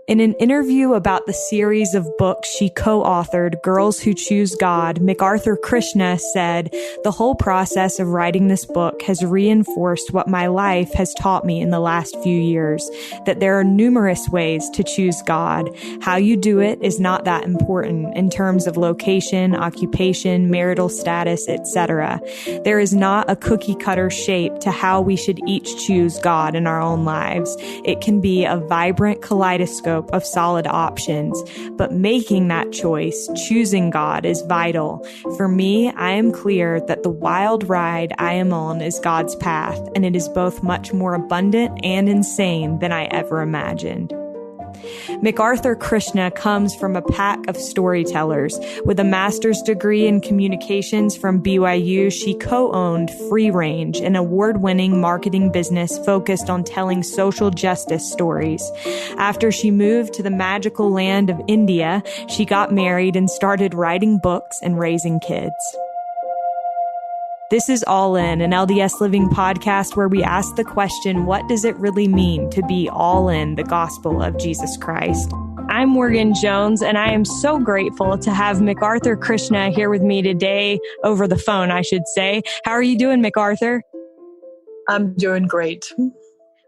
In an interview about the series of books she co-authored, Girls Who Choose God, McArthur Krishna said, "The whole process of writing this book has reinforced what my life has taught me in the last few years, that there are numerous ways to choose God. How you do it is not that important in terms of location, occupation, marital status, etc. There is not a cookie-cutter shape to how we should each choose God in our own lives. It can be a vibrant kaleidoscope of solid options, but making that choice, choosing God, is vital. For me, I am clear that the wild ride I am on is God's path, and it is both much more abundant and insane than I ever imagined." McArthur Krishna comes from a pack of storytellers. With a master's degree in communications from BYU, she co-owned Free Range, an award-winning marketing business focused on telling social justice stories. After she moved to the magical land of India, she got married and started writing books and raising kids. This is All In, an LDS Living podcast where we ask the question, what does it really mean to be all in the gospel of Jesus Christ? I'm Morgan Jones, and I am so grateful to have McArthur Krishna here with me today, over the phone, I should say. How are you doing, McArthur? I'm doing great.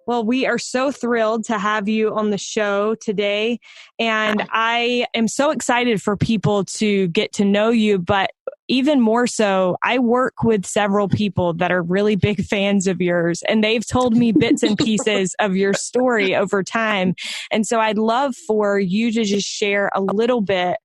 Well, we are so thrilled to have you on the show today, and I am so excited for people to get to know you, but even more so, I work with several people that are really big fans of yours, and they've told me bits and pieces of your story over time. And so I'd love for you to just share a little bit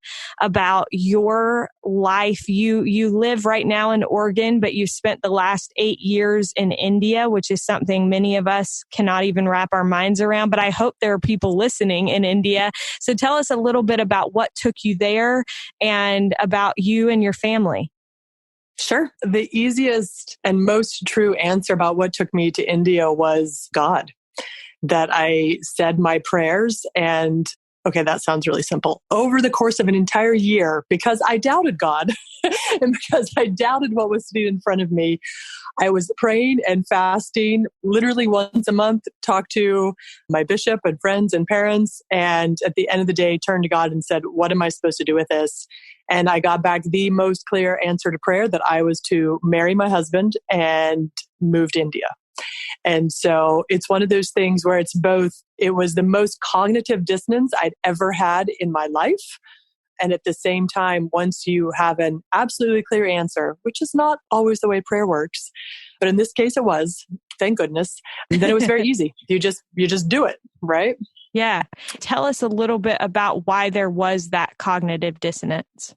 about your life. You live right now in Oregon, but you spent the last 8 years in India, which is something many of us cannot even wrap our minds around. But I hope there are people listening in India. So tell us a little bit about what took you there and about you and your family. Sure. The easiest and most true answer about what took me to India was God. That I said my prayers and, okay, that sounds really simple. Over the course of an entire year, because I doubted God and because I doubted what was sitting in front of me, I was praying and fasting literally once a month, talked to my bishop and friends and parents, and at the end of the day, turned to God and said, what am I supposed to do with this? And I got back the most clear answer to prayer that I was to marry my husband and move to India. And so it's one of those things where it was the most cognitive dissonance I'd ever had in my life. And at the same time, once you have an absolutely clear answer, which is not always the way prayer works, but in this case it was, thank goodness, then it was very easy. You just do it, right? Yeah. Tell us a little bit about why there was that cognitive dissonance.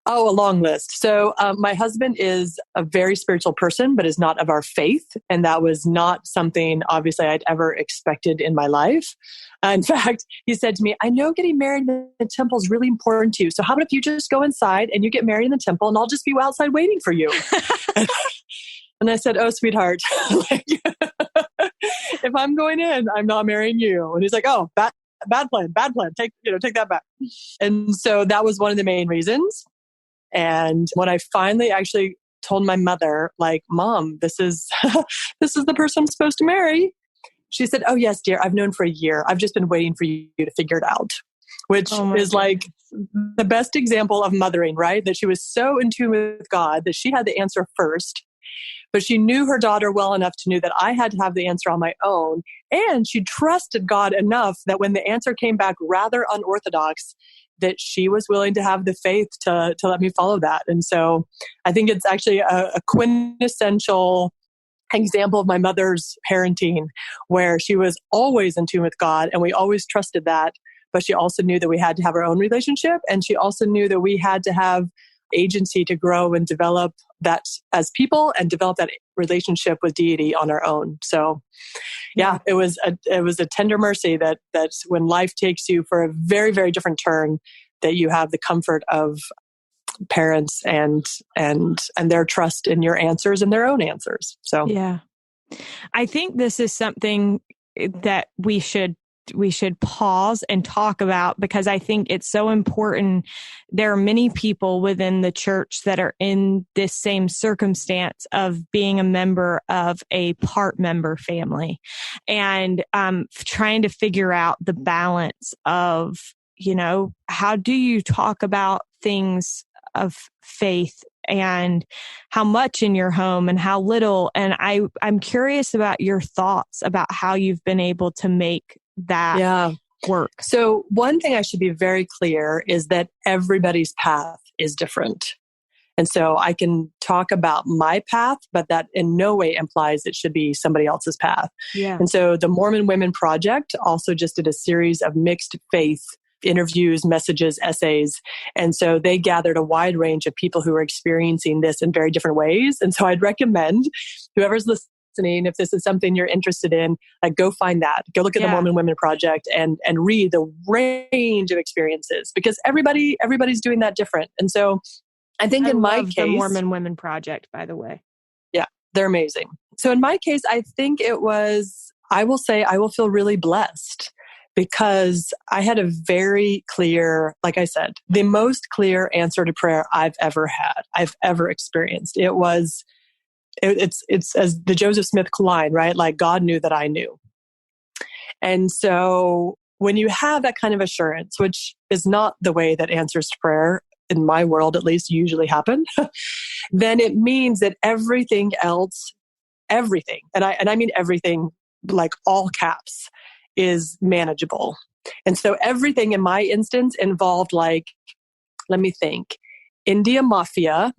Oh, a long list. So my husband is a very spiritual person, but is not of our faith. And that was not something, obviously, I'd ever expected in my life. In fact, he said to me, I know getting married in the temple is really important to you. So how about if you just go inside and you get married in the temple and I'll just be outside waiting for you? And I said, oh, sweetheart, if I'm going in, I'm not marrying you. And he's like, oh, bad plan. Take that back. And so that was one of the main reasons. And when I finally actually told my mother, like, Mom, this is the person I'm supposed to marry, she said, oh, yes, dear, I've known for a year. I've just been waiting for you to figure it out, which is like the best example of mothering, right? That she was so in tune with God that she had the answer first. But she knew her daughter well enough to know that I had to have the answer on my own. And she trusted God enough that when the answer came back rather unorthodox, that she was willing to have the faith to let me follow that. And so I think it's actually a quintessential example of my mother's parenting, where she was always in tune with God and we always trusted that. But she also knew that we had to have our own relationship. And she also knew that we had to have agency to grow and develop that as people and develop that relationship with deity on our own. So yeah, it was a tender mercy that when life takes you for a very, very different turn, that you have the comfort of parents and their trust in your answers and their own answers. So yeah, I think this is something that we should pause and talk about, because I think it's so important. There are many people within the church that are in this same circumstance of being a member of a part member family, and trying to figure out the balance of, how do you talk about things of faith and how much in your home and how little. And I'm curious about your thoughts about how you've been able to make that work. So one thing I should be very clear is that everybody's path is different. And so I can talk about my path, but that in no way implies it should be somebody else's path. Yeah. And so the Mormon Women Project also just did a series of mixed faith interviews, messages, essays. And so they gathered a wide range of people who are experiencing this in very different ways. And so I'd recommend whoever's listening, if this is something you're interested in, go find that. Go look at the Mormon Women Project and read the range of experiences, because everybody's doing that different. And so I think in my case, the Mormon Women Project, by the way. Yeah, they're amazing. So in my case, I think it was, I will say I will feel really blessed, because I had a very clear, like I said, the most clear answer to prayer I've ever had, I've ever experienced. It's as the Joseph Smith line, right? Like, God knew that I knew. And so when you have that kind of assurance, which is not the way that answers to prayer, in my world at least, usually happen, then it means that everything else, everything, and I mean everything, like all caps, is manageable. And so everything in my instance involved, like, let me think, India mafia,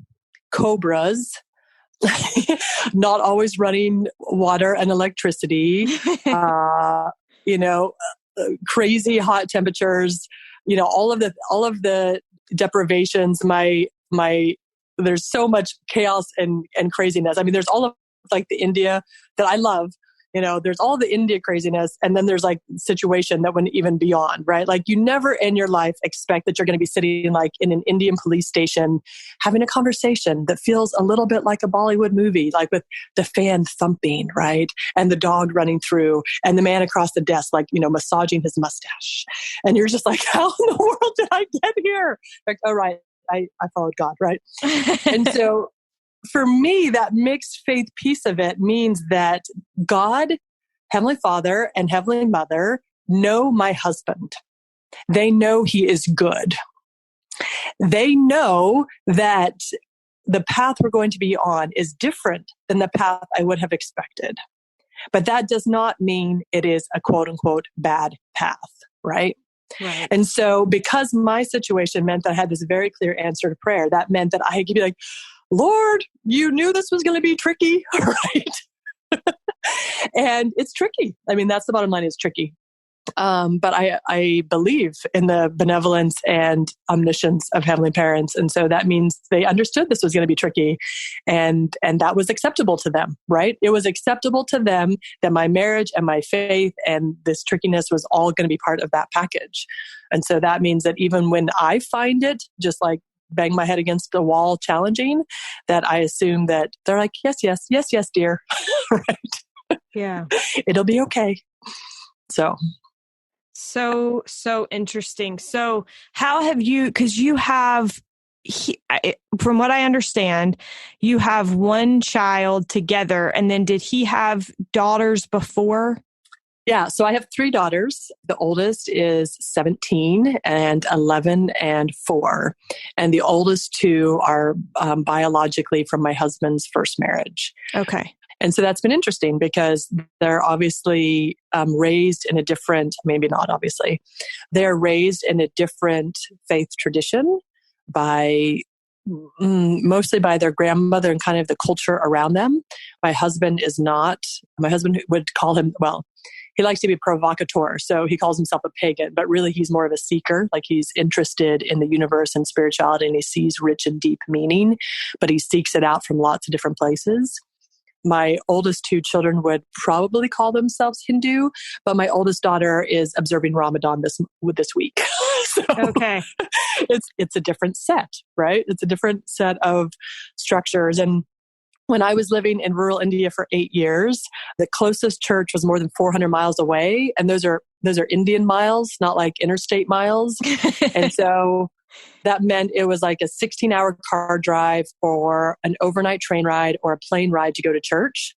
cobras, not always running water and electricity, crazy hot temperatures, all of the deprivations, there's so much chaos and craziness. I mean, there's all of like the India that I love, there's all the India craziness. And then there's like situation that went even beyond, right? Like, you never in your life expect that you're going to be sitting like in an Indian police station, having a conversation that feels a little bit like a Bollywood movie, like with the fan thumping, right? And the dog running through, and the man across the desk, like, massaging his mustache. And you're just like, how in the world did I get here? Like, oh, right. I followed God, right? And so for me, that mixed faith piece of it means that God, Heavenly Father, and Heavenly Mother know my husband. They know he is good. They know that the path we're going to be on is different than the path I would have expected. But that does not mean it is a quote unquote bad path, right? Right. And so because my situation meant that I had this very clear answer to prayer, that meant that I could be like, Lord, you knew this was going to be tricky, right? And it's tricky. I mean, that's the bottom line, it's tricky. But I believe in the benevolence and omniscience of heavenly parents. And so that means they understood this was going to be tricky, and that was acceptable to them, right? It was acceptable to them that my marriage and my faith and this trickiness was all going to be part of that package. And so that means that even when I find it just like bang my head against the wall challenging, that I assume that they're like, yes, dear. Right? Yeah. It'll be okay. So interesting. So how have you, because you have, from what I understand, you have one child together, and then did he have daughters before? Yeah. So I have 3 daughters. The oldest is 17 and 11 and 4. And the oldest 2 are biologically from my husband's first marriage. Okay. And so that's been interesting because they're obviously raised in a different, maybe not obviously, they're raised in a different faith tradition mostly by their grandmother and kind of the culture around them. My husband would call him, he likes to be provocateur. So he calls himself a pagan, but really he's more of a seeker. Like, he's interested in the universe and spirituality, and he sees rich and deep meaning, but he seeks it out from lots of different places. My oldest 2 children would probably call themselves Hindu, but my oldest daughter is observing Ramadan this week. So okay. It's a different set, right? It's a different set of structures. And when I was living in rural India for 8 years, the closest church was more than 400 miles away. And those are those are Indian miles, not like interstate miles. And so that meant it was like a 16-hour car drive or an overnight train ride or a plane ride to go to church.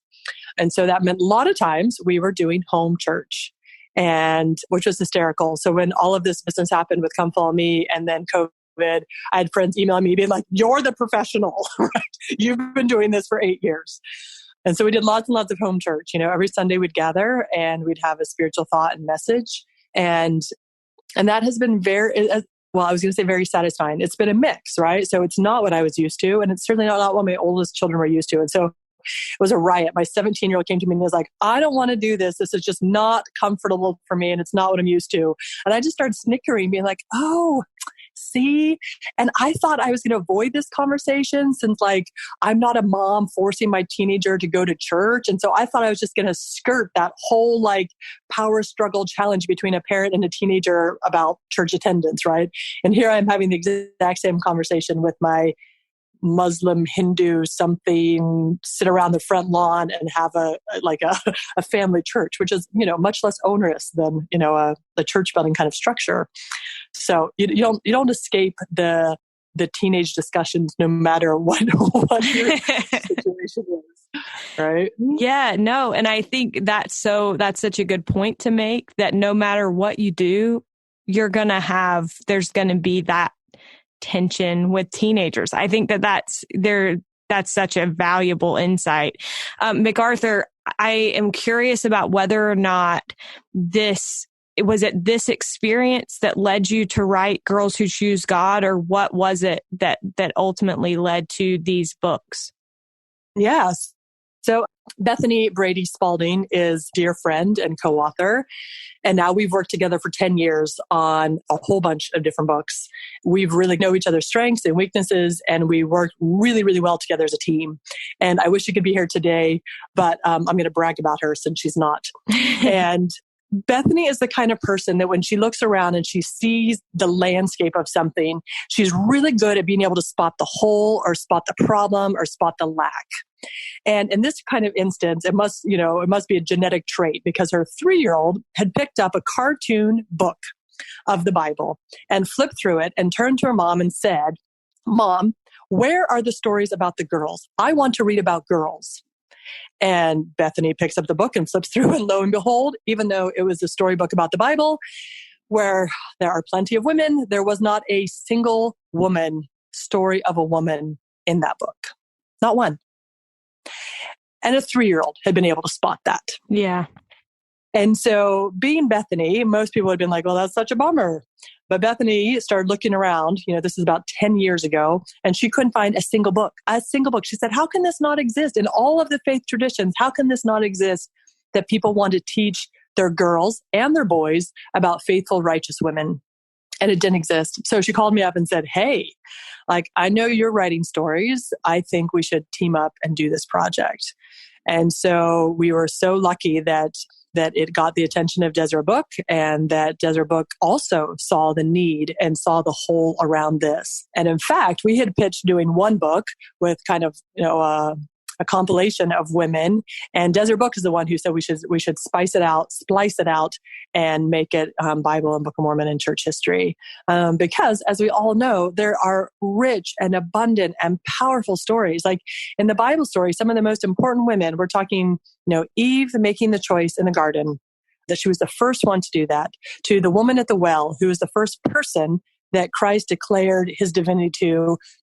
And so that meant a lot of times we were doing home church, and which was hysterical. So when all of this business happened with Come Follow Me and then COVID, I had friends emailing me being like, "You're the professional, right? You've been doing this for 8 years." And so we did lots and lots of home church. Every Sunday we'd gather and we'd have a spiritual thought and message. And that has been well, I was going to say very satisfying. It's been a mix, right? So it's not what I was used to. And it's certainly not what my oldest children were used to. And so it was a riot. My 17-year-old came to me and was like, "I don't want to do this. This is just not comfortable for me. And it's not what I'm used to." And I just started snickering, being like, "Oh, see?" And I thought I was going to avoid this conversation since I'm not a mom forcing my teenager to go to church. And so I thought I was just going to skirt that whole power struggle challenge between a parent and a teenager about church attendance, right? And here I'm having the exact same conversation with my Muslim, Hindu, something, sit around the front lawn and have a family church, which is, much less onerous than, the church building kind of structure. So you don't escape the teenage discussions, no matter what your situation is, right? Yeah, no. And I think that's such a good point to make, that no matter what you do, there's going to be that tension with teenagers. I think that's such a valuable insight. McArthur, I am curious about whether or not this experience that led you to write Girls Who Choose God, or what was it that ultimately led to these books? Yes. So Bethany Brady Spalding is dear friend and co-author. And now we've worked together for 10 years on a whole bunch of different books. We've really know each other's strengths and weaknesses, and we work really, really well together as a team. And I wish she could be here today, but I'm going to brag about her since she's not. And Bethany is the kind of person that when she looks around and she sees the landscape of something, she's really good at being able to spot the hole or spot the problem or spot the lack. And in this kind of instance, it must be a genetic trait, because her 3-year-old had picked up a cartoon book of the Bible and flipped through it and turned to her mom and said, "Mom, where are the stories about the girls? I want to read about girls." And Bethany picks up the book and flips through, and lo and behold, even though it was a storybook about the Bible, where there are plenty of women, there was not a single story of a woman in that book. Not one. And a 3-year-old had been able to spot that. Yeah. And so being Bethany, most people had been like, "Well, that's such a bummer." But Bethany started looking around, this is about 10 years ago, and she couldn't find a single book. She said, "How can this not exist? In all of the faith traditions, how can this not exist that people want to teach their girls and their boys about faithful, righteous women?" And it didn't exist. So she called me up and said, "Hey, I know you're writing stories. I think we should team up and do this project." And so we were so lucky that it got the attention of Deseret Book, and that Deseret Book also saw the need and saw the hole around this. And in fact, we had pitched doing one book with kind of, a compilation of women, and Deseret Book is the one who said we should splice it out, and make it Bible and Book of Mormon and church history. Because as we all know, there are rich and abundant and powerful stories. Like in the Bible story, some of the most important women, we're talking, Eve making the choice in the garden, that she was the first one to do that, to the woman at the well, who was the first person that Christ declared his divinity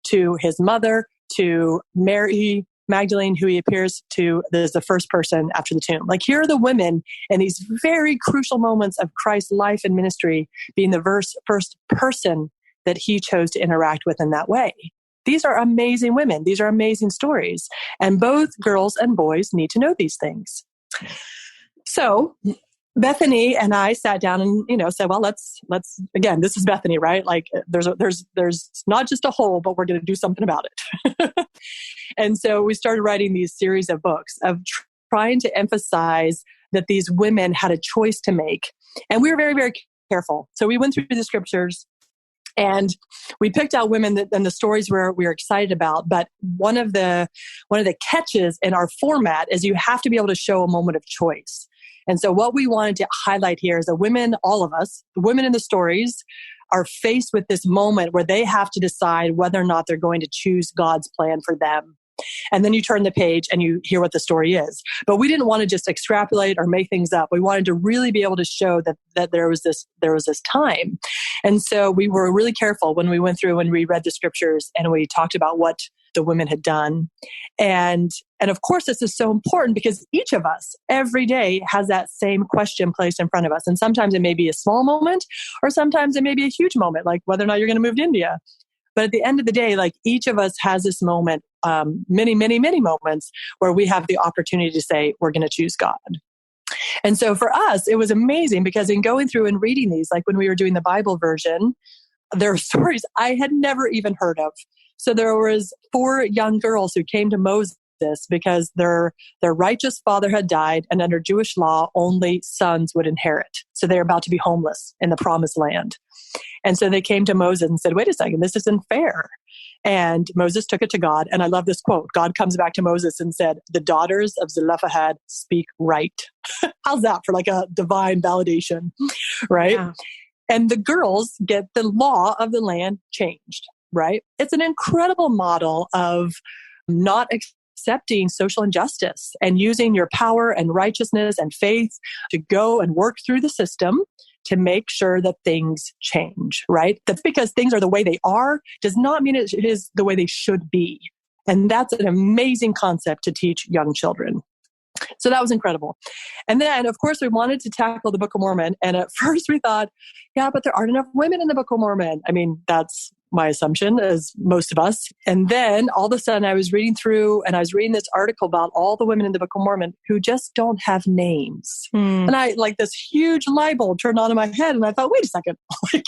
to his mother, to Mary Magdalene, who he appears to as the first person after the tomb. Here are the women in these very crucial moments of Christ's life and ministry being the first person that he chose to interact with in that way. These are amazing women. These are amazing stories. And both girls and boys need to know these things. So Bethany and I sat down and, said, well, let's again, this is Bethany, right? There's not just a hole, but we're going to do something about it. And so we started writing these series of books of trying to emphasize that these women had a choice to make. And we were very, very careful. So we went through the scriptures and we picked out women and the stories we were excited about. But one of the catches in our format is you have to be able to show a moment of choice. And so what we wanted to highlight here is that women, all of us, the women in the stories, are faced with this moment where they have to decide whether or not they're going to choose God's plan for them. And then you turn the page and you hear what the story is. But we didn't want to just extrapolate or make things up. We wanted to really be able to show that there was this time. And so we were really careful when we went through and we read the scriptures and we talked about what the women had done. And of course, this is so important because each of us every day has that same question placed in front of us. And sometimes it may be a small moment, or sometimes it may be a huge moment, like whether or not you're going to move to India. But at the end of the day, like each of us has this moment, many, many, many moments where we have the opportunity to say, we're going to choose God. And so for us, it was amazing because in going through and reading these, like when we were doing the Bible version, there are stories I had never even heard of. So there was 4 young girls who came to Moses because their righteous father had died, and under Jewish law, only sons would inherit. So they're about to be homeless in the promised land. And so they came to Moses and said, wait a second, this isn't fair. And Moses took it to God. And I love this quote. God comes back to Moses and said, the daughters of Zelophehad speak right. How's that for like a divine validation, right? Yeah. And the girls get the law of the land changed, right? It's an incredible model of not accepting social injustice and using your power and righteousness and faith to go and work through the system to make sure that things change, right? That's because things are the way they are does not mean it is the way they should be. And that's an amazing concept to teach young children. So that was incredible. And then, of course, we wanted to tackle the Book of Mormon. And at first we thought, yeah, but there aren't enough women in the Book of Mormon. I mean, that's my assumption, as most of us. And then all of a sudden I was reading through and I was reading this article about all the women in the Book of Mormon who just don't have names. And I like this huge light bulb turned on in my head. And I thought, wait a second, like,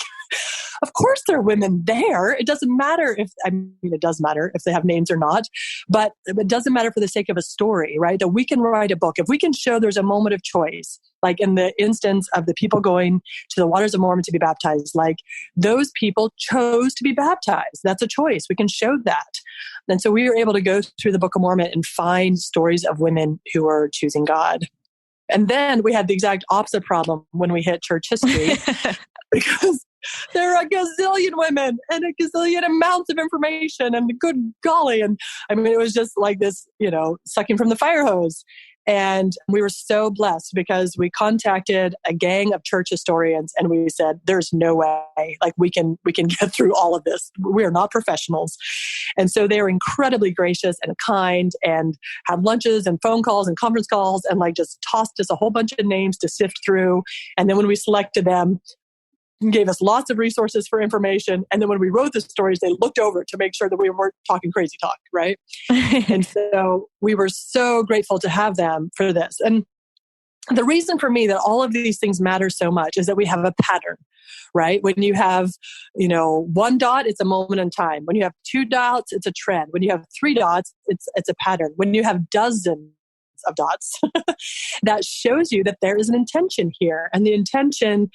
of course there are women there. It doesn't matter it does matter if they have names or not, but it doesn't matter for the sake of a story, right? That we can write a book. If we can show there's a moment of choice, like in the instance of the people going to the waters of Mormon to be baptized, like those people chose to be baptized. That's a choice. We can show that. And so we were able to go through the Book of Mormon and find stories of women who are choosing God. And then we had the exact opposite problem when we hit church history because there are a gazillion women and a gazillion amounts of information and good golly. And I mean, it was just like this, sucking from the fire hose. And we were so blessed because we contacted a gang of church historians and we said, there's no way, like we can get through all of this. We are not professionals. And so they were incredibly gracious and kind and had lunches and phone calls and conference calls and like just tossed us a whole bunch of names to sift through. And then when we selected them, gave us lots of resources for information. And then when we wrote the stories, they looked over to make sure that we weren't talking crazy talk, right? And so we were so grateful to have them for this. And the reason for me that all of these things matter so much is that we have a pattern, right? When you have, 1 dot, it's a moment in time. When you have 2 dots, it's a trend. When you have 3 dots, it's a pattern. When you have dozens of dots, that shows you that there is an intention here. And the intention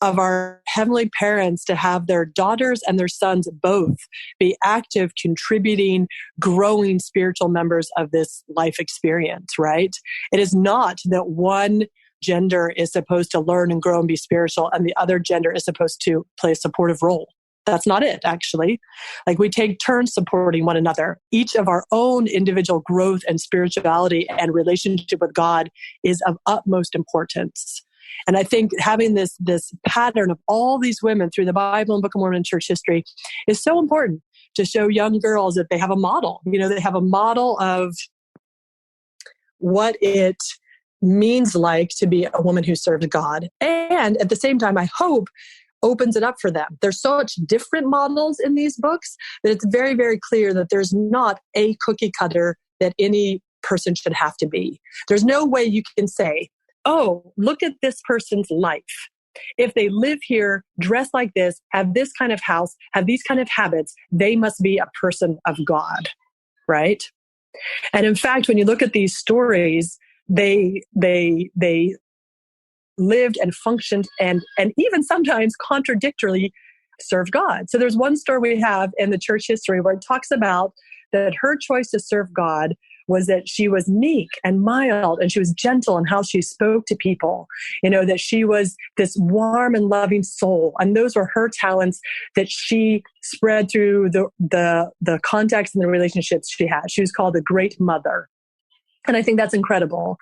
of our heavenly parents to have their daughters and their sons both be active, contributing, growing spiritual members of this life experience, right? It is not that one gender is supposed to learn and grow and be spiritual and the other gender is supposed to play a supportive role. That's not it, actually. Like we take turns supporting one another. Each of our own individual growth and spirituality and relationship with God is of utmost importance. And I think having this pattern of all these women through the Bible and Book of Mormon and church history is so important to show young girls that they have a model. They have a model of what it means like to be a woman who serves God. And at the same time, I hope opens it up for them. There's so much different models in these books that it's very, very clear that there's not a cookie cutter that any person should have to be. There's no way you can say, oh, look at this person's life. If they live here, dress like this, have this kind of house, have these kind of habits, they must be a person of God, right? And in fact, when you look at these stories, they lived and functioned and even sometimes contradictorily served God. So there's one story we have in the church history where it talks about that her choice to serve God was that she was meek and mild, and she was gentle in how she spoke to people, that she was this warm and loving soul. And those were her talents that she spread through the contacts and the relationships she had. She was called a great mother. And I think that's incredible.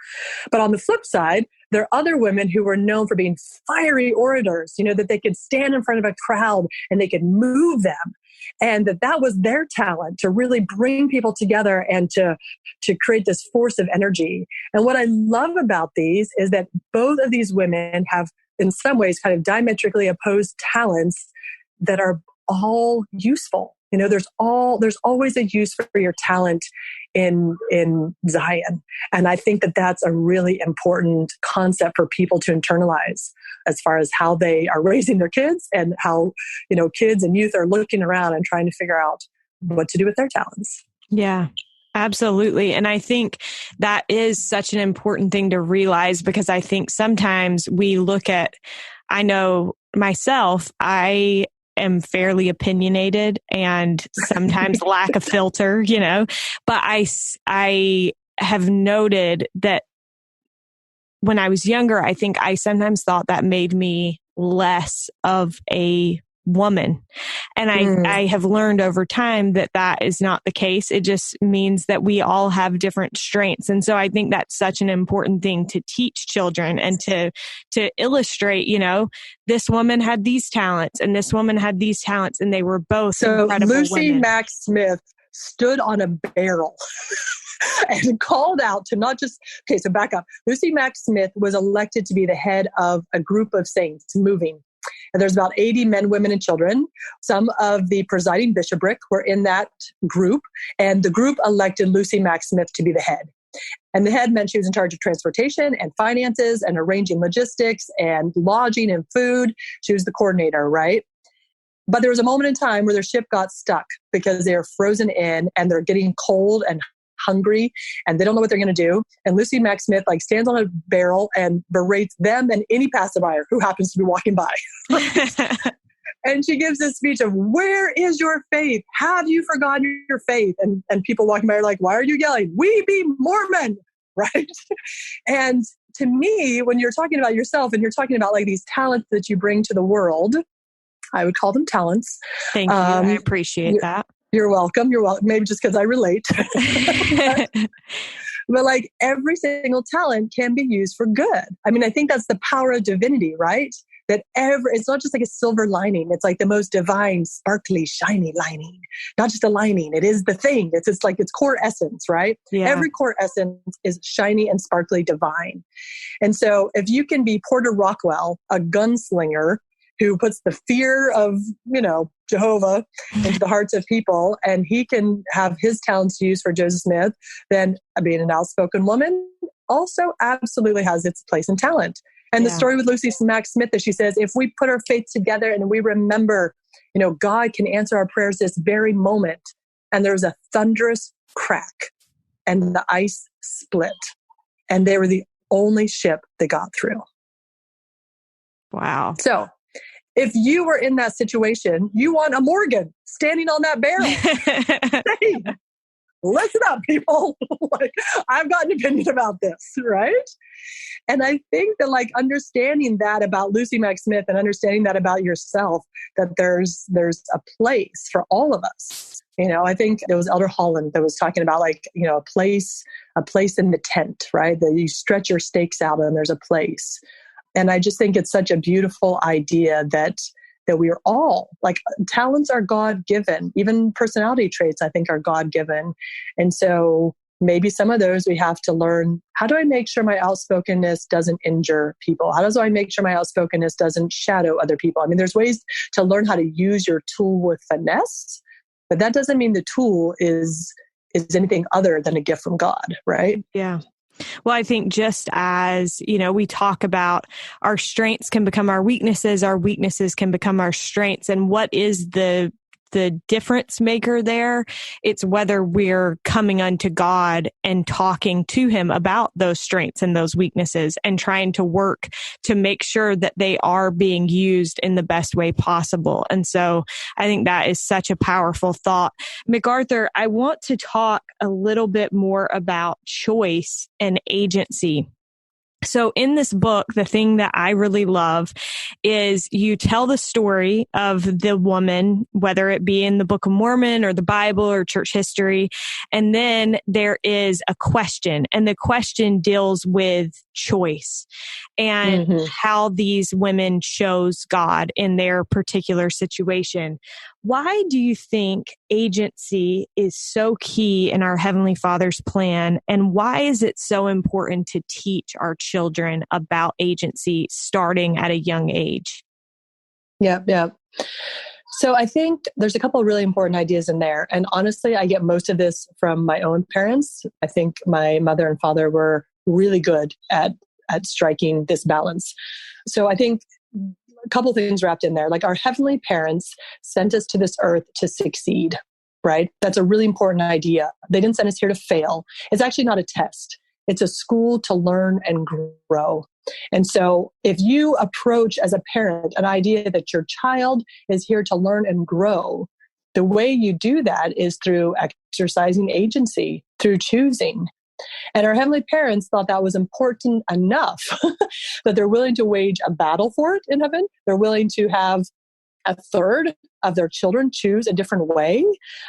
But on the flip side, there are other women who were known for being fiery orators, that they could stand in front of a crowd and they could move them. And that was their talent, to really bring people together and to create this force of energy. And what I love about these is that both of these women have, in some ways, kind of diametrically opposed talents that are all useful. There's always a use for your talent in Zion. And I think that that's a really important concept for people to internalize as far as how they are raising their kids, and how, kids and youth are looking around and trying to figure out what to do with their talents. Yeah. Absolutely. And I think that is such an important thing to realize, because I think sometimes we look at, I know myself, I am fairly opinionated and sometimes lack a filter, but I have noted that when I was younger, I think I sometimes thought that made me less of a woman. And I have learned over time that is not the case. It just means that we all have different strengths. And so I think that's such an important thing to teach children, and to illustrate, this woman had these talents and this woman had these talents, and they were both incredible Lucy women. Mack Smith stood on a barrel and called out to not just, so back up. Lucy Mack Smith was elected to be the head of a group of saints moving. And there's about 80 men, women, and children. Some of the presiding bishopric were in that group, and the group elected Lucy Mack Smith to be the head. And the head meant she was in charge of transportation and finances and arranging logistics and lodging and food. She was the coordinator, right? But there was a moment in time where their ship got stuck because they are frozen in and they're getting cold and hungry and they don't know what they're going to do. And Lucy Mack Smith stands on a barrel and berates them and any passerby who happens to be walking by. And she gives this speech of, where is your faith? Have you forgotten your faith? And people walking by are like, why are you yelling? We be Mormon, right? And to me, when you're talking about yourself and you're talking about these talents that you bring to the world, I would call them talents. Thank you. I appreciate that. You're welcome. You're welcome. Maybe just because I relate. But every single talent can be used for good. I mean, I think that's the power of divinity, right? That it's not just a silver lining. It's the most divine, sparkly, shiny lining. Not just a lining. It is the thing. It's its core essence, right? Yeah. Every core essence is shiny and sparkly divine. And so if you can be Porter Rockwell, a gunslinger, who puts the fear of, Jehovah into the hearts of people, and he can have his talents used for Joseph Smith, then being an outspoken woman also absolutely has its place in talent. And the story with Lucy Mack Smith is she says, if we put our faith together and we remember, God can answer our prayers this very moment. And there was a thunderous crack and the ice split. And they were the only ship that got through. Wow. So if you were in that situation, you want a Morgan standing on that barrel. Hey, listen up, people. I've got an opinion about this, right? And I think that understanding that about Lucy Mack Smith and understanding that about yourself, that there's a place for all of us. I think there was Elder Holland that was talking about a place in the tent, right? That you stretch your stakes out and there's a place. And I just think it's such a beautiful idea that we are all talents are God-given. Even personality traits, I think, are God-given. And so maybe some of those we have to learn, how do I make sure my outspokenness doesn't injure people? How do I make sure my outspokenness doesn't shadow other people? I mean, there's ways to learn how to use your tool with finesse, but that doesn't mean the tool is anything other than a gift from God, right? Yeah. Well, I think just as, we talk about our strengths can become our weaknesses can become our strengths. And what is the the difference maker there. It's whether we're coming unto God and talking to him about those strengths and those weaknesses and trying to work to make sure that they are being used in the best way possible. And so I think that is such a powerful thought. McArthur, I want to talk a little bit more about choice and agency. So in this book, the thing that I really love is you tell the story of the woman, whether it be in the Book of Mormon or the Bible or church history. And then there is a question, and the question deals with choice and how these women chose God in their particular situation. Why do you think agency is so key in our Heavenly Father's plan? And why is it so important to teach our children about agency starting at a young age? Yeah. So I think there's a couple of really important ideas in there. And honestly, I get most of this from my own parents. I think my mother and father were really good at striking this balance. So I think a couple things wrapped in there. Like, our heavenly parents sent us to this earth to succeed, right? That's a really important idea. They didn't send us here to fail. It's actually not a test. It's a school to learn and grow. And so if you approach as a parent an idea that your child is here to learn and grow, the way you do that is through exercising agency, through choosing. And our heavenly parents thought that was important enough that they're willing to wage a battle for it in heaven. They're willing to have a third of their children choose a different way.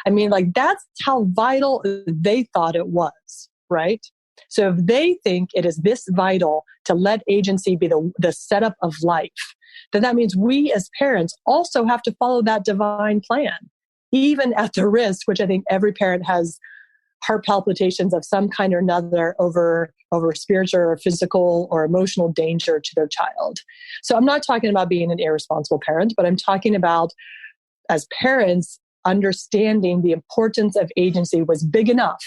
I mean, like, that's how vital they thought it was, right? So if they think it is this vital to let agency be the setup of life, then that means we as parents also have to follow that divine plan, even at the risk, which I think every parent has heart palpitations of some kind or another over spiritual or physical or emotional danger to their child. So I'm not talking about being an irresponsible parent, but I'm talking about, as parents, understanding the importance of agency was big enough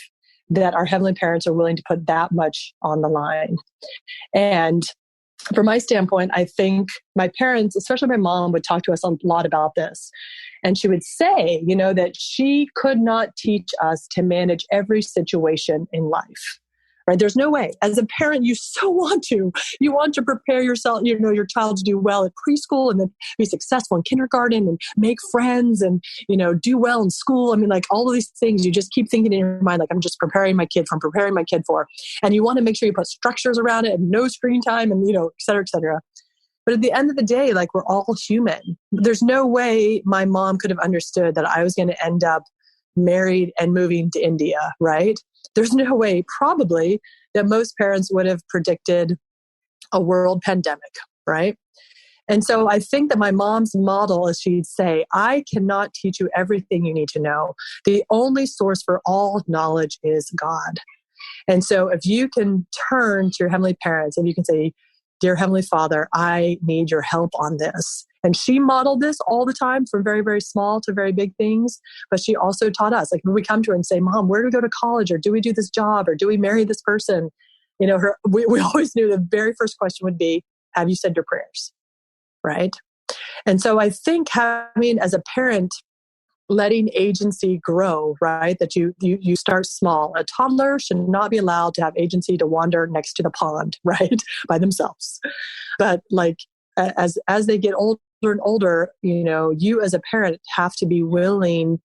that our heavenly parents are willing to put that much on the line. And from my standpoint, I think my parents, especially my mom, would talk to us a lot about this. And she would say, that she could not teach us to manage every situation in life, right? There's no way. As a parent, you so want to. You want to prepare yourself, your child to do well at preschool and then be successful in kindergarten and make friends and, do well in school. I mean, like, all of these things, you just keep thinking in your mind, like, I'm just preparing my kid for. And you want to make sure you put structures around it and no screen time and, et cetera, et cetera. But at the end of the day, like, we're all human. There's no way my mom could have understood that I was going to end up married and moving to India, right? There's no way, probably, that most parents would have predicted a world pandemic, right? And so I think that my mom's model is, she'd say, I cannot teach you everything you need to know. The only source for all knowledge is God. And so if you can turn to your heavenly parents and you can say, Dear Heavenly Father, I need your help on this. And she modeled this all the time, from very, very small to very big things. But she also taught us, like, when we come to her and say, Mom, where do we go to college? Or do we do this job? Or do we marry this person? We always knew the very first question would be, have you said your prayers? Right? And so I think having, as a parent, letting agency grow, right? That you start small. A toddler should not be allowed to have agency to wander next to the pond, right? By themselves. But like, as they get older and older, you as a parent have to be willing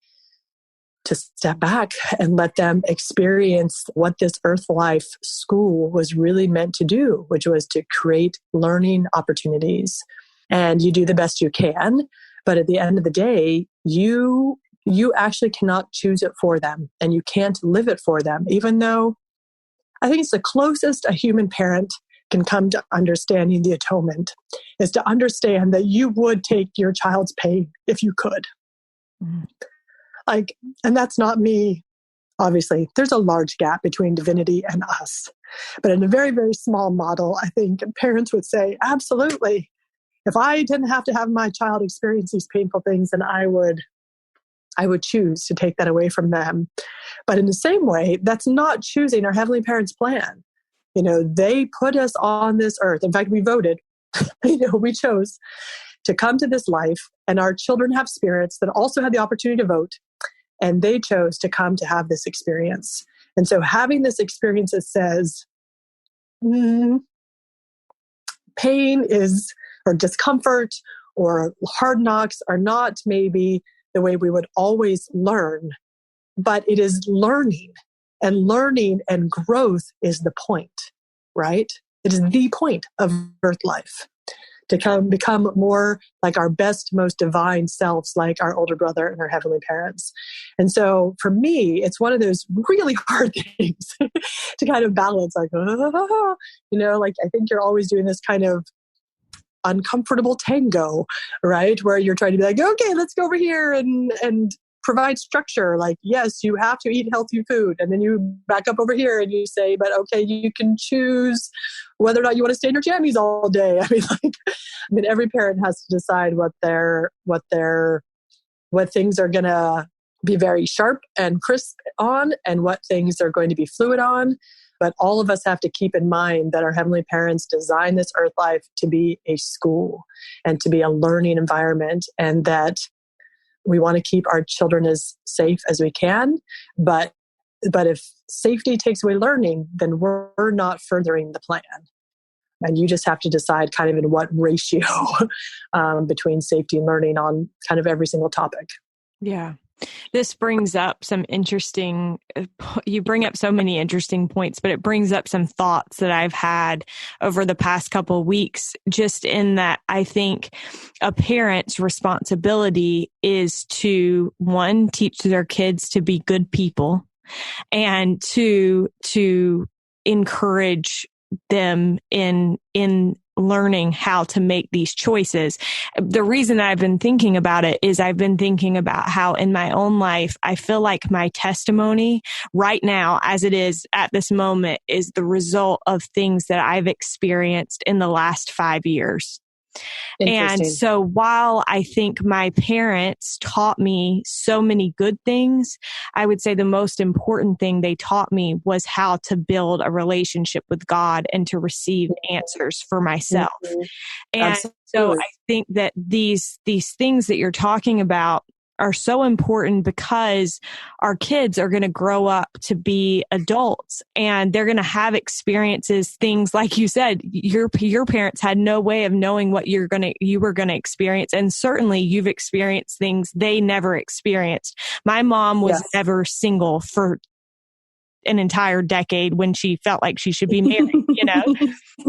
to step back and let them experience what this earth life school was really meant to do, which was to create learning opportunities. And you do the best you can. But at the end of the day, you actually cannot choose it for them, and you can't live it for them, even though I think it's the closest a human parent can come to understanding the atonement, is to understand that you would take your child's pain if you could. And that's not me. Obviously, there's a large gap between divinity and us. But in a very, very small model, I think parents would say, absolutely. If I didn't have to have my child experience these painful things, then I would choose to take that away from them. But in the same way, that's not choosing our heavenly parents' plan. They put us on this earth. In fact, we voted, we chose to come to this life, and our children have spirits that also had the opportunity to vote, and they chose to come to have this experience. And so having this experience that says, pain is, or discomfort or hard knocks are not maybe the way we would always learn, but it is learning, and learning and growth is the point, right? It is the point of earth life, to become more like our best, most divine selves, like our older brother and our heavenly parents. And so for me, it's one of those really hard things to kind of balance, like, like I think you're always doing this kind of uncomfortable tango, right? Where you're trying to be like, okay, let's go over here and provide structure. Like, yes, you have to eat healthy food. And then you back up over here and you say, but okay, you can choose whether or not you want to stay in your jammies all day. I mean, every parent has to decide what things are going to be very sharp and crisp on, and what things are going to be fluid on. But all of us have to keep in mind that our heavenly parents designed this earth life to be a school and to be a learning environment, and that we want to keep our children as safe as we can. But if safety takes away learning, then we're not furthering the plan. And you just have to decide kind of in what ratio between safety and learning on kind of every single topic. Yeah. This brings up you bring up so many interesting points, but it brings up some thoughts that I've had over the past couple of weeks, just in that I think a parent's responsibility is to, one, teach their kids to be good people, and to encourage them in learning how to make these choices. The reason I've been thinking about it is I've been thinking about how in my own life, I feel like my testimony right now, as it is at this moment, is the result of things that I've experienced in the last 5 years. And so while I think my parents taught me so many good things, I would say the most important thing they taught me was how to build a relationship with God and to receive answers for myself. Mm-hmm. And Absolutely. So I think that these things that you're talking about are so important, because our kids are going to grow up to be adults, and they're going to have experiences, things like you said, your parents had no way of knowing what you were going to experience. And certainly you've experienced things they never experienced. My mom was never single for an entire decade when she felt like she should be married,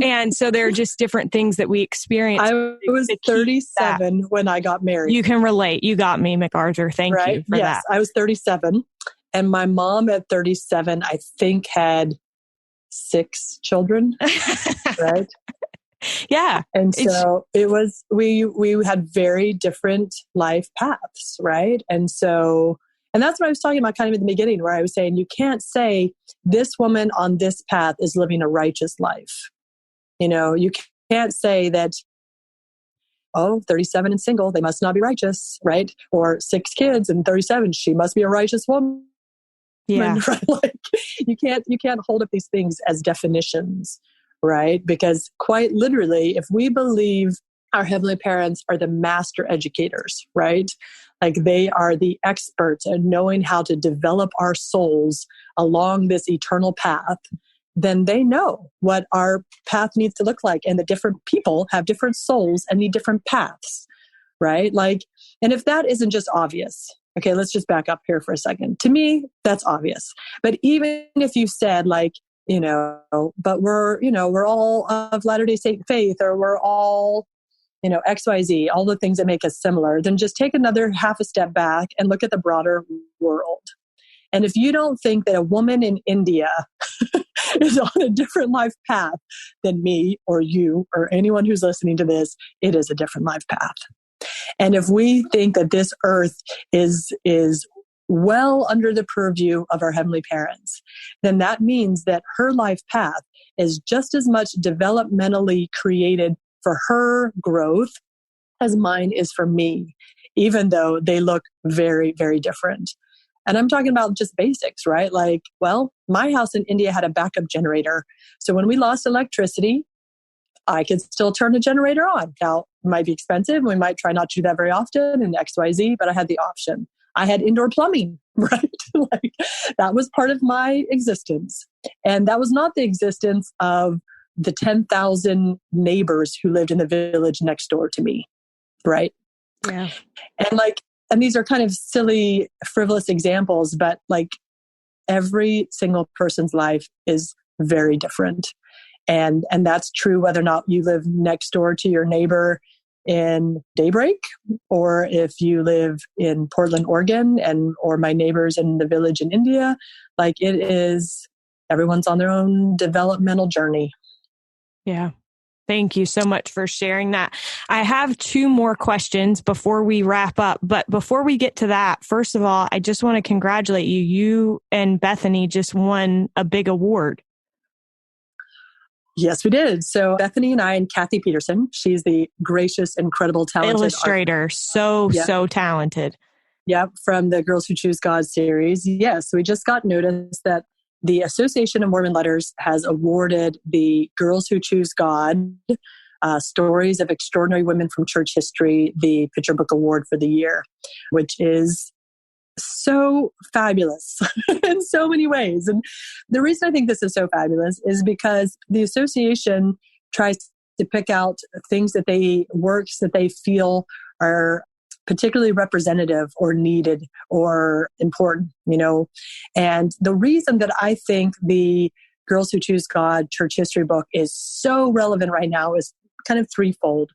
And so there are just different things that we experience. I was 37 when I got married. You can relate. You got me, McArthur. Thank you for that. I was 37, and my mom at 37, I think, had 6 children, right? Yeah. And so it was, we had very different life paths, right? And that's what I was talking about kind of in the beginning, where I was saying, you can't say this woman on this path is living a righteous life. You can't say that, 37 and single, they must not be righteous, right? Or 6 kids and 37, she must be a righteous woman. Yeah. Right? Like, you can't hold up these things as definitions, right? Because quite literally, if we believe our heavenly parents are the master educators, right? Like, they are the experts at knowing how to develop our souls along this eternal path, then they know what our path needs to look like. And the different people have different souls and need different paths, right? Like, and if that isn't just obvious, okay, let's just back up here for a second. To me, that's obvious. But even if you said, like, but we're all of Latter-day Saint faith, or we're all, XYZ, all the things that make us similar, then just take another half a step back and look at the broader world. And if you don't think that a woman in India is on a different life path than me or you or anyone who's listening to this, it is a different life path. And if we think that this earth is well under the purview of our heavenly parents, then that means that her life path is just as much developmentally created for her growth as mine is for me, even though they look very, very different. And I'm talking about just basics, right? Like, well, my house in India had a backup generator. So when we lost electricity, I could still turn a generator on. Now, it might be expensive. We might try not to do that very often and XYZ, but I had the option. I had indoor plumbing, right? Like, that was part of my existence. And that was not the existence of the 10,000 neighbors who lived in the village next door to me, right? Yeah. And these are kind of silly, frivolous examples, but like every single person's life is very different. And that's true whether or not you live next door to your neighbor in Daybreak, or if you live in Portland, Oregon, or my neighbors in the village in India. Like, it is, everyone's on their own developmental journey. Yeah. Thank you so much for sharing that. I have two more questions before we wrap up. But before we get to that, first of all, I just want to congratulate you. You and Bethany just won a big award. Yes, we did. So Bethany and I and Kathy Peterson, she's the gracious, incredible, talented illustrator. So talented. Yep, from the Girls Who Choose God series. Yes, we just got notice that the Association of Mormon Letters has awarded the Girls Who Choose God Stories of Extraordinary Women from Church History the Picture Book Award for the year, which is so fabulous in so many ways. And the reason I think this is so fabulous is because the association tries to pick out works that they feel are particularly representative or needed or important, And the reason that I think the Girls Who Choose God Church History book is so relevant right now is kind of threefold.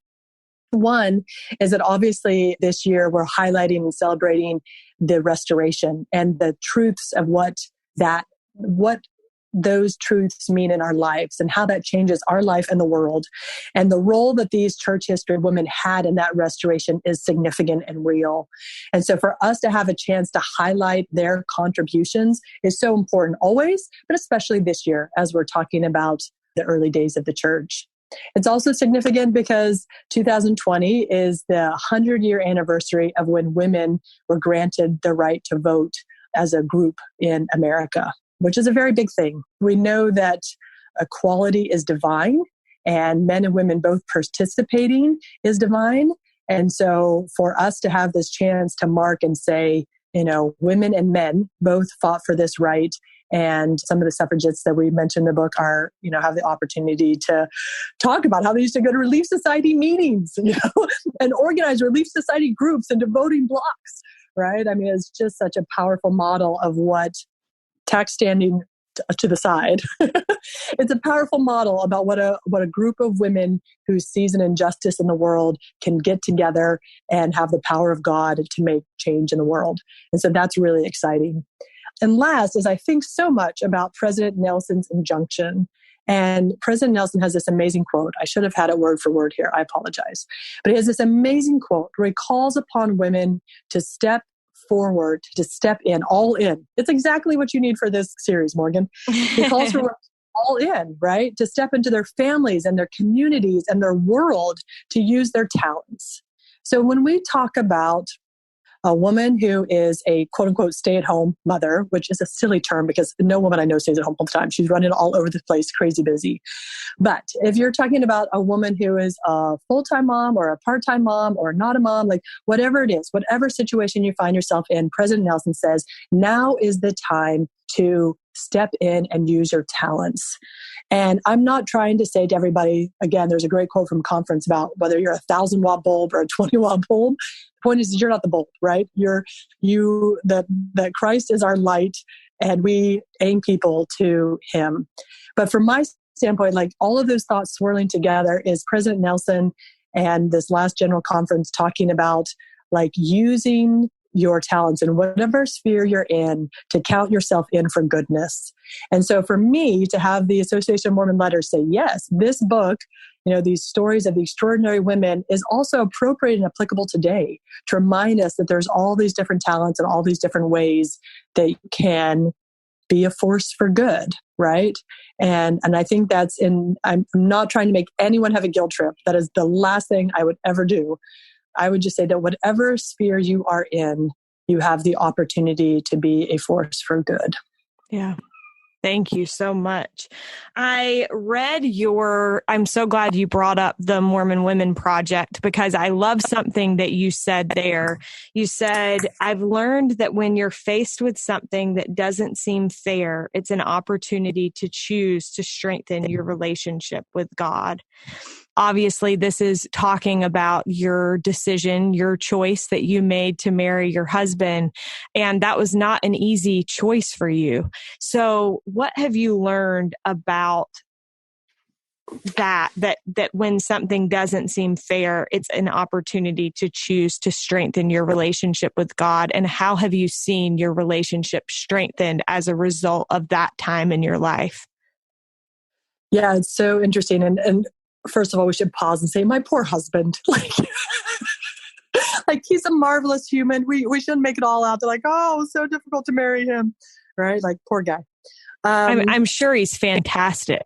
One is that obviously this year we're highlighting and celebrating the restoration and the truths of what those truths mean in our lives and how that changes our life and the world. And the role that these church history women had in that restoration is significant and real. And so for us to have a chance to highlight their contributions is so important always, but especially this year as we're talking about the early days of the church. It's also significant because 2020 is the 100-year anniversary of when women were granted the right to vote as a group in America, which is a very big thing. We know that equality is divine, and men and women both participating is divine. And so for us to have this chance to mark and say, women and men both fought for this right. And some of the suffragettes that we mentioned in the book have the opportunity to talk about how they used to go to Relief Society meetings, and organize Relief Society groups into voting blocks, right? I mean, it's just such a powerful model of what tax standing to the side. It's a powerful model about what a group of women who sees an injustice in the world can get together and have the power of God to make change in the world. And so that's really exciting. And last is I think so much about President Nelson's injunction. And President Nelson has this amazing quote. I should have had it word for word here. I apologize. But he has this amazing quote where he calls upon women to step forward, to step in, all in. It's exactly what you need for this series, Morgan. He calls for all in, right? To step into their families and their communities and their world to use their talents. So when we talk about a woman who is a quote unquote stay-at-home mother, which is a silly term because no woman I know stays at home all the time. She's running all over the place, crazy busy. But if you're talking about a woman who is a full-time mom or a part-time mom or not a mom, like whatever it is, whatever situation you find yourself in, President Nelson says, now is the time to step in and use your talents. And I'm not trying to say to everybody, again, there's a great quote from conference about whether you're a 1,000-watt bulb or a 20-watt bulb. The point is you're not the bulb, right? That Christ is our light and we aim people to him. But from my standpoint, like all of those thoughts swirling together is President Nelson and this last general conference talking about like using your talents in whatever sphere you're in to count yourself in for goodness. And so for me to have the Association of Mormon Letters say, yes, this book, these stories of the extraordinary women is also appropriate and applicable today to remind us that there's all these different talents and all these different ways that you can be a force for good, right? And I think I'm not trying to make anyone have a guilt trip. That is the last thing I would ever do. I would just say that whatever sphere you are in, you have the opportunity to be a force for good. Yeah. Thank you so much. I read I'm so glad you brought up the Mormon Women Project, because I love something that you said there. You said, I've learned that when you're faced with something that doesn't seem fair, it's an opportunity to choose to strengthen your relationship with God. Obviously, this is talking about your decision, your choice that you made to marry your husband. And that was not an easy choice for you. So what have you learned about that when something doesn't seem fair, it's an opportunity to choose to strengthen your relationship with God? And how have you seen your relationship strengthened as a result of that time in your life? Yeah, it's so interesting. And first of all, we should pause and say, my poor husband. Like he's a marvelous human. We shouldn't make it all out. They're like, oh, it was so difficult to marry him. Right? Like, poor guy. I'm sure he's fantastic.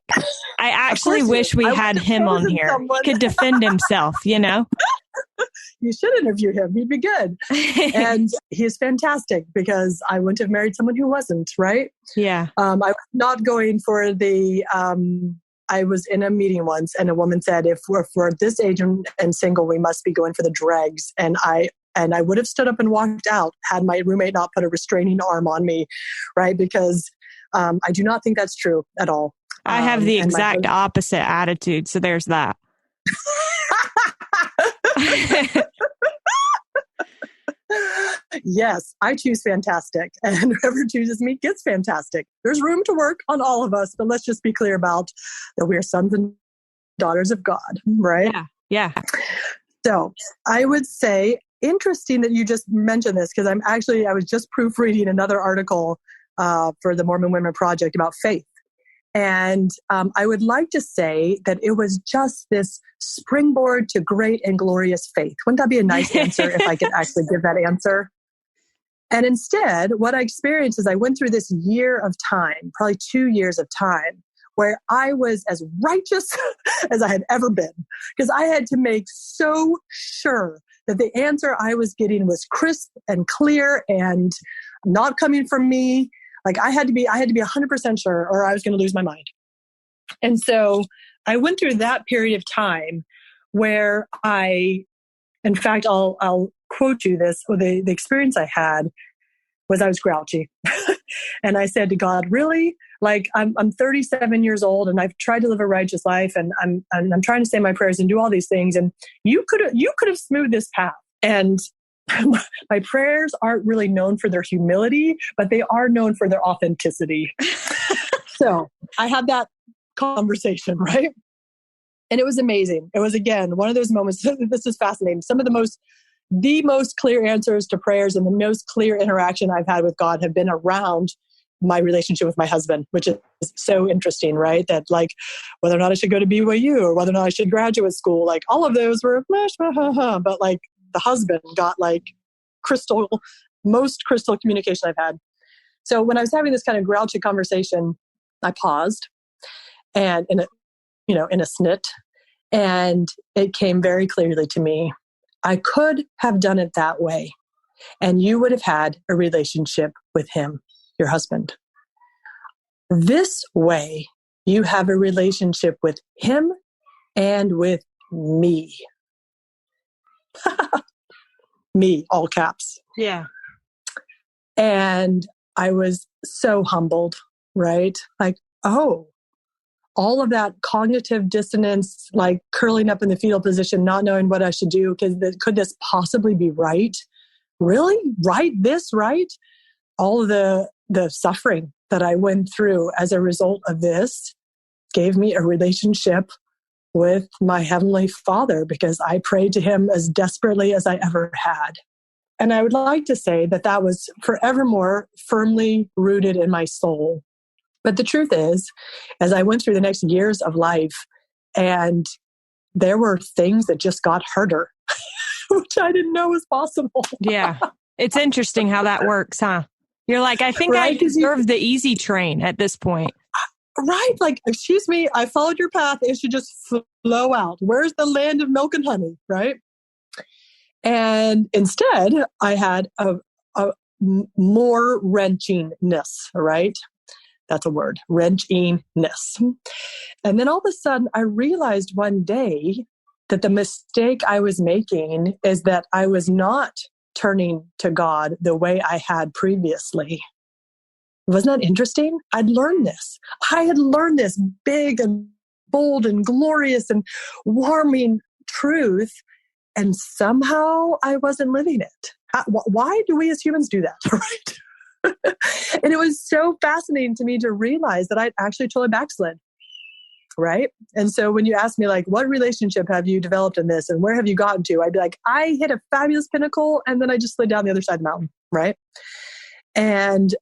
I actually wish we had him on here. He could defend himself, You should interview him. He'd be good. And he's fantastic, because I wouldn't have married someone who wasn't, right? Yeah. I was not going for I was in a meeting once and a woman said, if we're this age and single, we must be going for the dregs. And I would have stood up and walked out had my roommate not put a restraining arm on me, right? Because I do not think that's true at all. I have the exact opposite attitude. So there's that. Yes, I choose fantastic, and whoever chooses me gets fantastic. There's room to work on all of us, but let's just be clear about that we are sons and daughters of God, right? Yeah. So I would say, interesting that you just mentioned this, because I was just proofreading another article for the Mormon Women Project about faith. And I would like to say that it was just this springboard to great and glorious faith. Wouldn't that be a nice answer if I could actually give that answer? And instead, what I experienced is I went through this year of time, probably 2 years of time, where I was as righteous as I had ever been, because I had to make so sure that the answer I was getting was crisp and clear and not coming from me. Like I had to be 100% sure, or I was going to lose my mind. And so I went through that period of time where in fact, I'll quote you this. The experience I had was I was grouchy. And I said to God, really? Like I'm 37 years old and I've tried to live a righteous life, and I'm trying to say my prayers and do all these things. And you could have smoothed this path. And my prayers aren't really known for their humility, but they are known for their authenticity. So I had that conversation, right? And it was amazing. It was, again, one of those moments. This is fascinating. Some of the most clear answers to prayers and the most clear interaction I've had with God have been around my relationship with my husband, which is so interesting, right? That like whether or not I should go to BYU or whether or not I should graduate school, like all of those were, but like the husband got like most crystal communication I've had. So when I was having this kind of grouchy conversation, I paused and in a snit, and it came very clearly to me. I could have done it that way, and you would have had a relationship with him, your husband. This way, you have a relationship with him and with me. Me, all caps. Yeah. And I was so humbled, right? Like, oh, all of that cognitive dissonance, like curling up in the fetal position, not knowing what I should do, because could this possibly be right? Really? Right? This right? All of the suffering that I went through as a result of this gave me a relationship with my Heavenly Father, because I prayed to him as desperately as I ever had. And I would like to say that was forevermore firmly rooted in my soul. But the truth is, as I went through the next years of life, and there were things that just got harder, which I didn't know was possible. Yeah. It's interesting how that works, huh? You're like, I think I deserve the easy train at this point. Right. Like, excuse me, I followed your path. It should just flow out. Where's the land of milk and honey? Right. And instead, I had a more wrenchingness, right? That's a word, wrenchingness. And then all of a sudden, I realized one day that the mistake I was making is that I was not turning to God the way I had previously. Wasn't that interesting? I'd learned this. I had learned this big and bold and glorious and warming truth, and somehow I wasn't living it. Why do we as humans do that, right? And it was so fascinating to me to realize that I'd actually totally backslid, right? And so when you ask me, like, what relationship have you developed in this and where have you gotten to? I'd be like, I hit a fabulous pinnacle and then I just slid down the other side of the mountain, right? And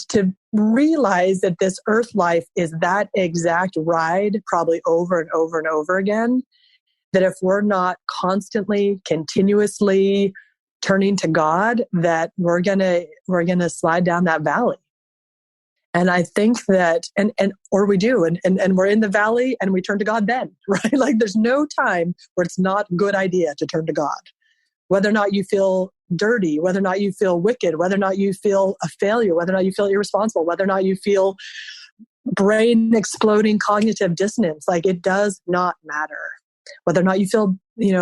to realize that this earth life is that exact ride, probably over and over and over again, that if we're not constantly, continuously turning to God, that we're gonna slide down that valley. And I think that, or we do, and we're in the valley and we turn to God then, right? Like there's no time where it's not a good idea to turn to God. Whether or not you feel dirty, whether or not you feel wicked, whether or not you feel a failure, whether or not you feel irresponsible, whether or not you feel brain exploding cognitive dissonance, like it does not matter. Whether or not you feel,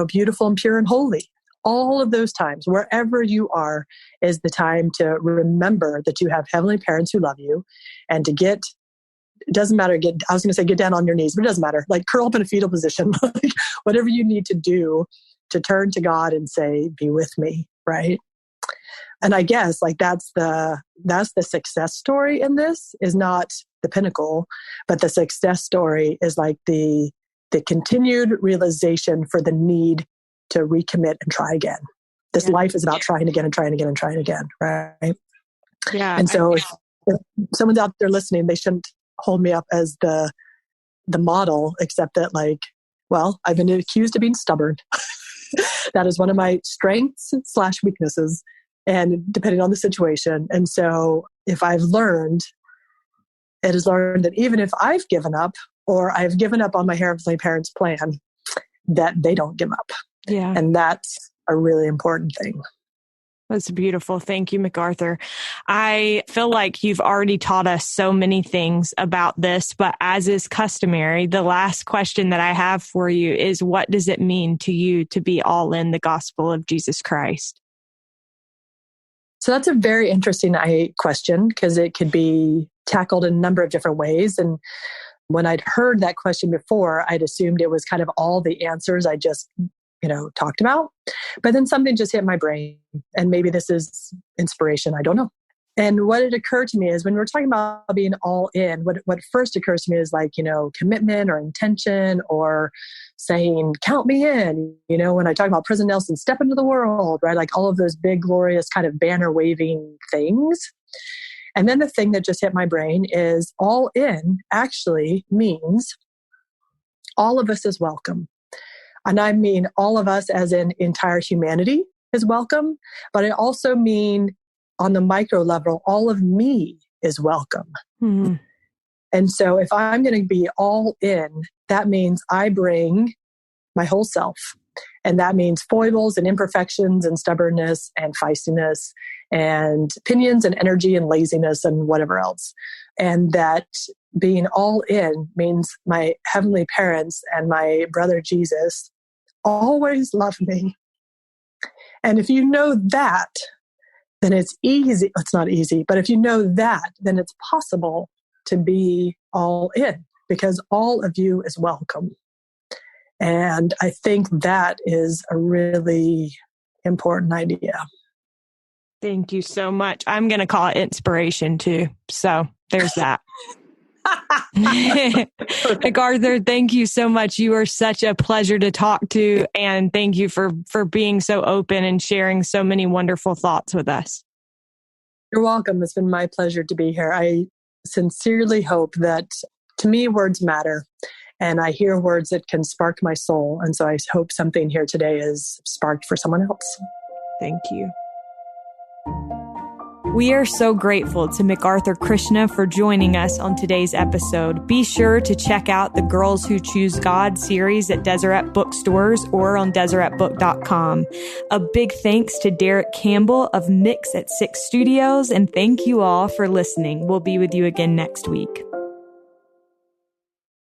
beautiful and pure and holy. All of those times, wherever you are, is the time to remember that you have heavenly parents who love you, and to it doesn't matter, I was going to say get down on your knees, but it doesn't matter. Like curl up in a fetal position, like whatever you need to do to turn to God and say, be with me, right? And I guess like that's the success story in this, is not the pinnacle, but the success story is like the continued realization for the need to recommit and try again. This life is about trying again and trying again and trying again, right? Yeah. And so if someone's out there listening, they shouldn't hold me up as the model, except that like, well, I've been accused of being stubborn. That is one of my strengths / weaknesses, and depending on the situation. And so if I've learned, it is learned that even if I've given up, or I've given up on my heavenly parents' plan, that they don't give up. Yeah. And that's a really important thing. That's beautiful. Thank you, McArthur. I feel like you've already taught us so many things about this, but as is customary, the last question that I have for you is, what does it mean to you to be all in the gospel of Jesus Christ? So that's a very interesting question, because it could be tackled in a number of different ways. And when I'd heard that question before, I'd assumed it was kind of all the answers I just talked about. But then something just hit my brain, and maybe this is inspiration, I don't know. And what had occurred to me is, when we're talking about being all in, what first occurs to me is like, commitment or intention, or saying, count me in, when I talk about President Nelson, step into the world, right? Like all of those big, glorious kind of banner waving things. And then the thing that just hit my brain is, all in actually means all of us is welcome. And I mean all of us as in entire humanity is welcome, but I also mean on the micro level, all of me is welcome. Mm-hmm. And so if I'm going to be all in, that means I bring my whole self. And that means foibles and imperfections and stubbornness and feistiness and opinions and energy and laziness and whatever else. And that being all in means my heavenly parents and my brother Jesus always love me. And if you know that, then it's easy. It's not easy, but if you know that, then it's possible to be all in, because all of you is welcome. And I think that is a really important idea. Thank you so much. I'm going to call it inspiration too. So there's that. McArthur, thank you so much. You are such a pleasure to talk to. And thank you for being so open and sharing so many wonderful thoughts with us. You're welcome. It's been my pleasure to be here. I sincerely hope that, to me, words matter. And I hear words that can spark my soul. And so I hope something here today is sparked for someone else. Thank you. We are so grateful to McArthur Krishna for joining us on today's episode. Be sure to check out the Girls Who Choose God series at Deseret bookstores or on DeseretBook.com. A big thanks to Derek Campbell of Mix at 6 Studios, and thank you all for listening. We'll be with you again next week.